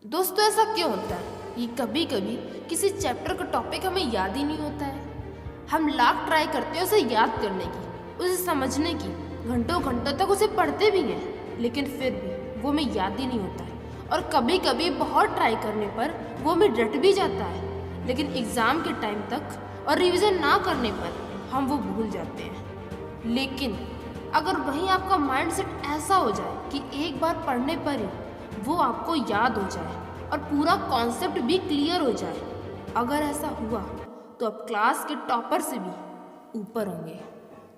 दोस्तों ऐसा क्यों होता है कि कभी कभी किसी चैप्टर का टॉपिक हमें याद ही नहीं होता है। हम लाख ट्राई करते हैं उसे याद करने की, उसे समझने की, घंटों घंटों तक उसे पढ़ते भी हैं, लेकिन फिर भी वो हमें याद ही नहीं होता है। और कभी कभी बहुत ट्राई करने पर वो हमें रट भी जाता है, लेकिन एग्ज़ाम के टाइम तक और रिवीजन ना करने पर हम वो भूल जाते हैं। लेकिन अगर वहीं आपका माइंड सेट ऐसा हो जाए कि एक बार पढ़ने पर ही वो आपको याद हो जाए और पूरा कॉन्सेप्ट भी क्लियर हो जाए, अगर ऐसा हुआ तो आप क्लास के टॉपर से भी ऊपर होंगे।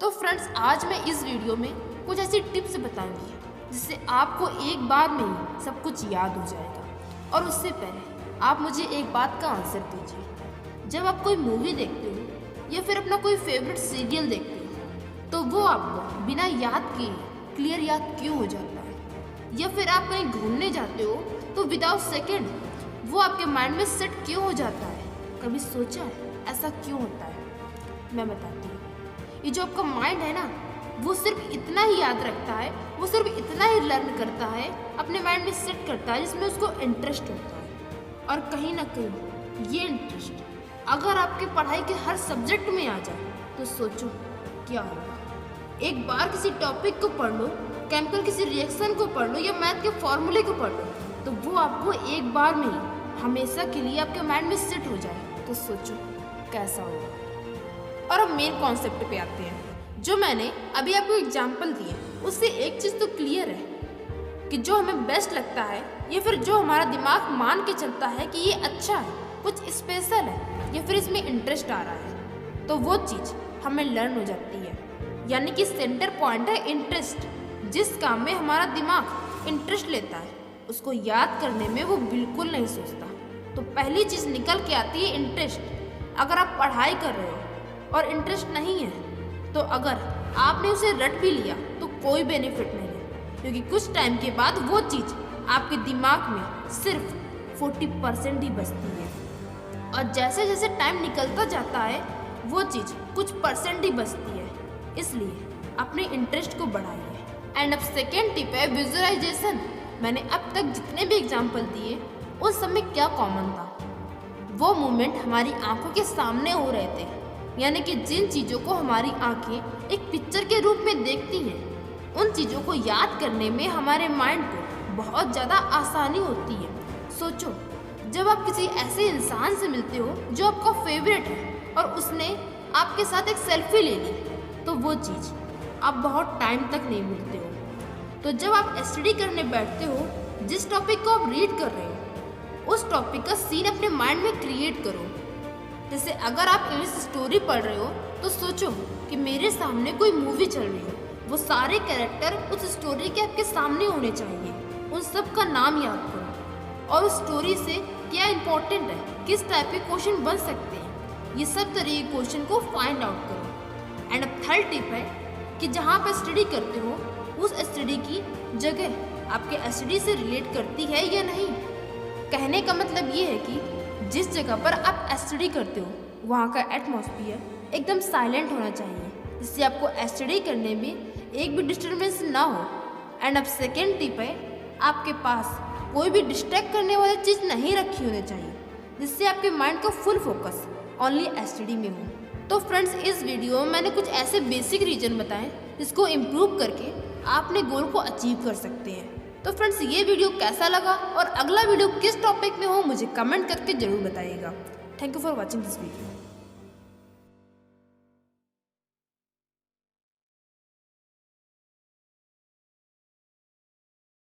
तो फ्रेंड्स, आज मैं इस वीडियो में कुछ ऐसी टिप्स बताऊंगी जिससे आपको एक बार में ही सब कुछ याद हो जाएगा। और उससे पहले आप मुझे एक बात का आंसर दीजिए, जब आप कोई मूवी देखते हो या फिर अपना कोई फेवरेट सीरियल देखते हो तो वो आपको बिना याद किए क्लियर याद क्यों हो जाता है? या फिर आप कहीं घूमने जाते हो तो विदाउट सेकेंड वो आपके माइंड में सेट क्यों हो जाता है? कभी सोचा है ऐसा क्यों होता है? मैं बताती हूँ। ये जो आपका माइंड है ना, वो सिर्फ इतना ही याद रखता है, वो सिर्फ इतना ही लर्न करता है, अपने माइंड में सेट करता है जिसमें उसको इंटरेस्ट होता है। और कहीं ना कहीं ये इंटरेस्ट अगर आपके पढ़ाई के हर सब्जेक्ट में आ जाए तो सोचो क्या होगा। एक बार किसी टॉपिक को पढ़ लो, केमिकल किसी रिएक्शन को पढ़ लो या मैथ के फॉर्मूले को पढ़ लो, तो वो आपको एक बार में ही हमेशा के लिए आपके माइंड में सेट हो जाए, तो सोचो कैसा होगा। और अब मेन कॉन्सेप्ट पे आते हैं, जो मैंने अभी आपको एग्जाम्पल दिए उससे एक चीज़ तो क्लियर है कि जो हमें बेस्ट लगता है या फिर जो हमारा दिमाग मान के चलता है कि ये अच्छा है, कुछ स्पेशल है या फिर इसमें इंटरेस्ट आ रहा है, तो वो चीज़ हमें लर्न हो जाती है। यानी कि सेंटर पॉइंट है इंटरेस्ट। जिस काम में हमारा दिमाग इंटरेस्ट लेता है उसको याद करने में वो बिल्कुल नहीं सोचता। तो पहली चीज़ निकल के आती है इंटरेस्ट। अगर आप पढ़ाई कर रहे हो और इंटरेस्ट नहीं है तो अगर आपने उसे रट भी लिया तो कोई बेनिफिट नहीं है, क्योंकि कुछ टाइम के बाद वो चीज़ आपके दिमाग में सिर्फ 40% ही बचती है। और जैसे जैसे टाइम निकलता जाता है वो चीज़ कुछ परसेंट ही बचती है। इसलिए अपने इंटरेस्ट को बढ़ाइए। एंड अब सेकेंड टिप है विजुअलाइजेशन। मैंने अब तक जितने भी एग्जाम्पल दिए उस समय क्या कॉमन था? वो मोमेंट हमारी आंखों के सामने हो रहे थे। यानी कि जिन चीज़ों को हमारी आंखें एक पिक्चर के रूप में देखती हैं, उन चीज़ों को याद करने में हमारे माइंड को बहुत ज़्यादा आसानी होती है। सोचो, जब आप किसी ऐसे इंसान से मिलते हो जो आपका फेवरेट है और उसने आपके साथ एक सेल्फी ले ली, तो वो चीज़ आप बहुत टाइम तक नहीं भूलते हो। तो जब आप स्टडी करने बैठते हो, जिस टॉपिक को आप रीड कर रहे हो उस टॉपिक का सीन अपने माइंड में क्रिएट करो। जैसे अगर आप इंग्लिश स्टोरी पढ़ रहे हो तो सोचो कि मेरे सामने कोई मूवी चल रही है, वो सारे कैरेक्टर उस स्टोरी के आपके सामने होने चाहिए। उन सब का नाम याद करो और उस स्टोरी से क्या इम्पोर्टेंट है, किस टाइप के क्वेश्चन बन सकते हैं, ये सब तरह के क्वेश्चन को फाइंड आउट करो। एंड अब थर्ड टिप है कि जहाँ पर स्टडी करते हो उस स्टडी की जगह आपके स्टडी से रिलेट करती है या नहीं। कहने का मतलब ये है कि जिस जगह पर आप स्टडी करते हो वहाँ का एटमॉस्फेयर एकदम साइलेंट होना चाहिए, जिससे आपको स्टडी करने में एक भी डिस्टर्बेंस ना हो। एंड अब सेकेंड टिप है, आपके पास कोई भी डिस्ट्रैक्ट करने वाली चीज़ नहीं रखी होनी चाहिए, जिससे आपके माइंड का फुल फोकस ओनली स्टडी में हो। तो फ्रेंड्स, इस वीडियो में मैंने कुछ ऐसे बेसिक रीजन बताएं जिसको इम्प्रूव करके आप अपने गोल को अचीव कर सकते हैं। तो फ्रेंड्स, ये वीडियो कैसा लगा और अगला वीडियो किस टॉपिक में हो मुझे कमेंट करके ज़रूर बताइएगा। Thank you for watching this video.